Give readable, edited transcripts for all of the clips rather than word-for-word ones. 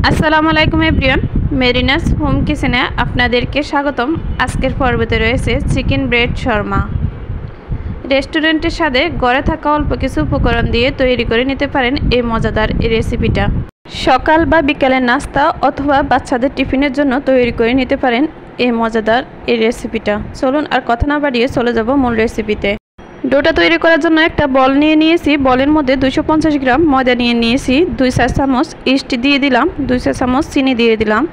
আসসালামু আলাইকুম everyone, মেরিনাস home কিচেনে আপনাদেরকে স্বাগতম। আজকের পর্বতে রয়েছে চিকেন ব্রেড শর্মা। রেস্টুরেন্টের স্বাদে ঘরে থাকা অল্প কিছু উপকরণ দিয়ে তৈরি করে নিতে পারেন এই মজাদার এই রেসিপিটা। সকাল বা বিকালের নাস্তা অথবা বাচ্চাদের টিফিনের জন্য তৈরি করে নিতে পারেন এই মজাদার এই রেসিপিটা। চলুন আর কথা না বাড়িয়ে চলে যাব মূল রেসিপিতে। ডোটা তৈরি করার জন্য একটা বল নিয়ে নিয়েছি। বলের মধ্যে 250 গ্রাম ময়দা নিয়ে নিয়েছি। 2 চা চামচ ইস্ট দিয়ে দিলাম, 2 চা চামচ চিনি দিয়ে দিলাম,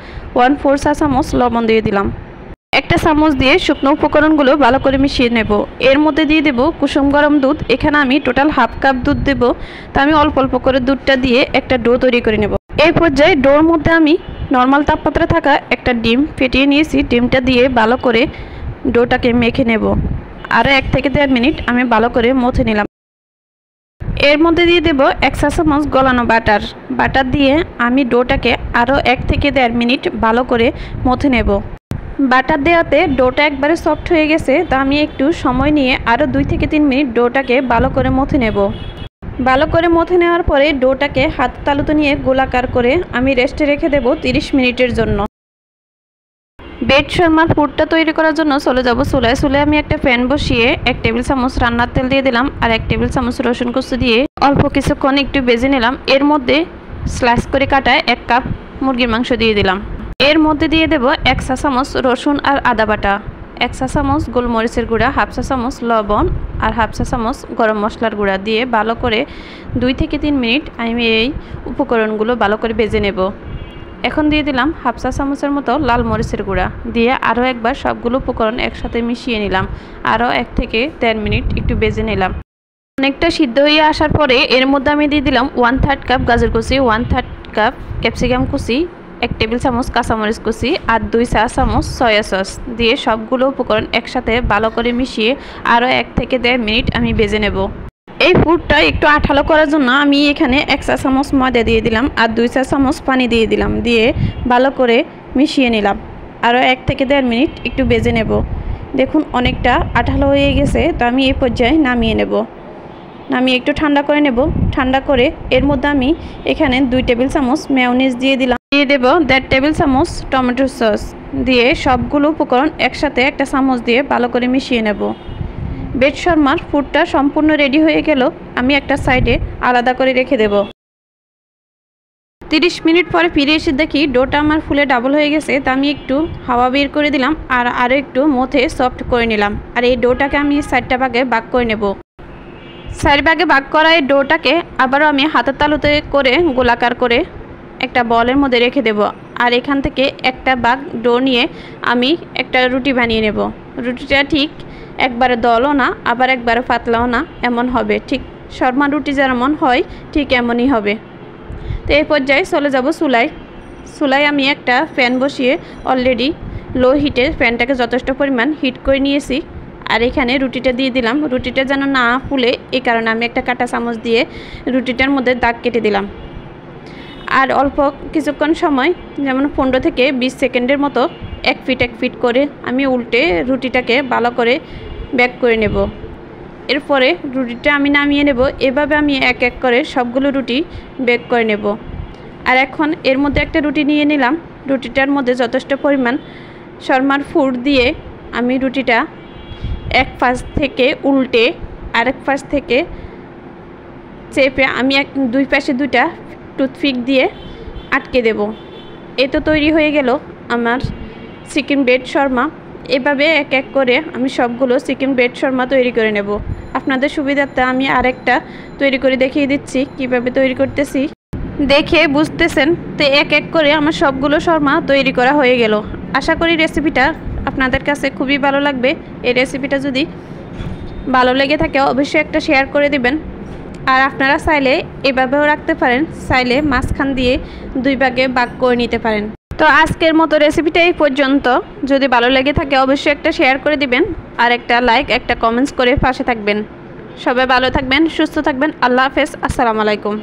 1/4 চা চামচ লবণ দিয়ে দিলাম। একটা চামচ দিয়ে শুকনো উপকরণগুলো ভালো করে মিশিয়ে নেব। এর মধ্যে দিয়ে দেব কুসুম গরম দুধ। এখানে আমি টোটাল হাফ কাপ দুধ দেব। তা আমি অল্প অল্প করে দুধটা দিয়ে একটা ডো তৈরি করে নেব। এই পর্যায়ে ডোর মধ্যে আমি নর্মাল তাপমাত্রা থাকা একটা ডিম ফেটিয়ে নিয়েছি। ডিমটা দিয়ে ভালো করে ডোটাকে মেখে নেব। আরও 1 থেকে 1.5 মিনিট আমি ভালো করে মথে নিলাম। এর মধ্যে দিয়ে দেব 1 চা চামচ গলানো বাটার দিয়ে আমি ডোটাকে আরও 1 থেকে 1.5 মিনিট ভালো করে মথে নেব। বাটার দেওয়াতে ডোটা একবারে সফট হয়ে গেছে। তা আমি একটু সময় নিয়ে আরও 2 থেকে 3 মিনিট ডোটাকে ভালো করে মথে নেব। ভালো করে মথে নেওয়ার পরে ডোটাকে হাত তালুতে নিয়ে গোলাকার করে আমি রেস্টে রেখে দেব 30 মিনিটের জন্য। ব্রেড শর্মার পুরটা তৈরি করার জন্য চলে যাব চুলায়। চুলায় আমি একটা প্যান বসিয়ে 1 টেবিল চামচ রান্নার তেল দিয়ে দিলাম আর 1 টেবিল চামচ রসুন কুচি দিয়ে অল্প কিছুক্ষণ একটু ভেজে নিলাম। এর মধ্যে স্লাইস করে কাটা 1 কাপ মুরগির মাংস দিয়ে দিলাম। এর মধ্যে দিয়ে দেব 1 চা চামচ রসুন আর আদা বাটা, 1 চা চামচ গোলমরিচের গুঁড়া, হাফ চা চামচ লবণ আর হাফ চা চামচ গরম মশলার গুঁড়া দিয়ে ভালো করে 2 থেকে 3 মিনিট আমি এই উপকরণগুলো ভালো করে ভেজে নেব। এখন দিয়ে দিলাম হাফ চা চামচের মতো লাল মরিচের গুঁড়া দিয়ে আরও একবার সবগুলো উপকরণ একসাথে মিশিয়ে নিলাম। আরও 1 থেকে 1.5 মিনিট একটু ভেজে নিলাম। অনেকটা সিদ্ধ হয়ে আসার পরে এর মধ্যে আমি দিয়ে দিলাম 1/3 কাপ গাজর কুচি, 1/3 কাপ ক্যাপসিকাম কুচি, 1 টেবিল চামচ কাঁচামরিচ কুচি আর 2 চা চামচ সয়া সস দিয়ে সবগুলো উপকরণ একসাথে ভালো করে মিশিয়ে আরও 1 থেকে 1.5 মিনিট আমি ভেজে নেব। এই পুরটা একটু আঠালো করার জন্য আমি এখানে 1 চা চামচ ময়দা দিয়ে দিলাম আর 2 চা চামচ পানি দিয়ে দিলাম। দিয়ে ভালো করে মিশিয়ে নিলাম। আরও 1 থেকে 1.5 মিনিট একটু ভেজে নেব। দেখুন অনেকটা আঠালো হয়ে গেছে। তো আমি এই পর্যায়ে নামিয়ে নেব। নামিয়ে একটু ঠান্ডা করে নেব। ঠান্ডা করে এর মধ্যে আমি এখানে 2 টেবিল চামচ মেয়োনিজ দিয়ে দিলাম। দিয়ে দেব 1.5 টেবিল চামচ টমেটো সস দিয়ে সবগুলো উপকরণ একসাথে একটা চামচ দিয়ে ভালো করে মিশিয়ে নেব। ব্রেড শর্মার পুরটা সম্পূর্ণ রেডি হয়ে গেল। আমি একটা সাইডে আলাদা করে রেখে দেব। 30 মিনিট পরে ফিরে এসে দেখি ডোটা আমার ফুলে ডাবল হয়ে গেছে। তা আমি একটু হাওয়া বের করে দিলাম আর আরও একটু মথে সফট করে নিলাম। আর এই ডোটাকে আমি 4টা ভাগে ভাগ করে নেব। 4 ভাগে ভাগ করা এই ডোটাকে আবারও আমি হাতের তালুতে করে গোলাকার করে একটা বলের মধ্যে রেখে দেব। আর এখান থেকে একটা ভাগ ডো নিয়ে আমি একটা রুটি বানিয়ে নেব। রুটিটা ঠিক একবারে দলও না আবার একবারে পাতলাও না, এমন হবে। ঠিক শর্মা রুটি যেমন হয় ঠিক এমনই হবে। তো এই পর্যায়ে চলে যাব চুলায়। চুলায় আমি একটা প্যান বসিয়ে অলরেডি লো হিটে প্যানটাকে যথেষ্ট পরিমাণ হিট করে নিয়েছি। আর এখানে রুটিটা দিয়ে দিলাম। রুটিটা যেন না ফুলে এই কারণে আমি একটা কাঁটা চামচ দিয়ে রুটিটার মধ্যে দাগ কেটে দিলাম। আর অল্প কিছুক্ষণ সময় যেমন 15 থেকে 20 সেকেন্ডের মতো এক ফিট করে আমি উল্টে রুটিটাকে ভালো করে বেক করে নেব। এরপরে রুটিটা আমি নামিয়ে নেব। এভাবে আমি এক এক করে সবগুলো রুটি বেক করে নেব। আর এখন এর মধ্যে একটা রুটি নিয়ে নিলাম। রুটিটার মধ্যে যথেষ্ট পরিমাণ শর্মার পুর দিয়ে আমি রুটিটা এক পাশ থেকে উল্টে আরেক পাশ থেকে চেপে আমি 2 পাশে 2টা টুথপিক দিয়ে আটকে দেব। এ তো তৈরি হয়ে গেল আমার চিকেন ব্রেড শর্মা। এভাবে এক এক করে আমি সবগুলো চিকেন ব্রেড শর্মা তৈরি করে নেব। আপনাদের সুবিধার্থে আমি আরেকটা তৈরি করে দেখিয়ে দিচ্ছি কিভাবে তৈরি করতেছি, দেখে বুঝতেছেন। তো এক এক করে আমার সবগুলো শর্মা তৈরি করা হয়ে গেল। আশা করি রেসিপিটা আপনাদের কাছে খুবই ভালো লাগবে। এই রেসিপিটা যদি ভালো লেগে থাকে অবশ্যই একটা শেয়ার করে দিবেন। আর আপনারা চাইলে এভাবেও রাখতে পারেন, চাইলে মাঝখান দিয়ে 2 ভাগে ভাগ করে নিতে পারেন। তো আজকের মতো রেসিপিটা এই পর্যন্ত। যদি ভালো লেগে থাকে অবশ্যই একটা শেয়ার করে দিবেন আর একটা লাইক একটা কমেন্টস করে পাশে থাকবেন। সবাই ভালো থাকবেন, সুস্থ থাকবেন। আল্লাহ হাফেজ, আসসালামু আলাইকুম।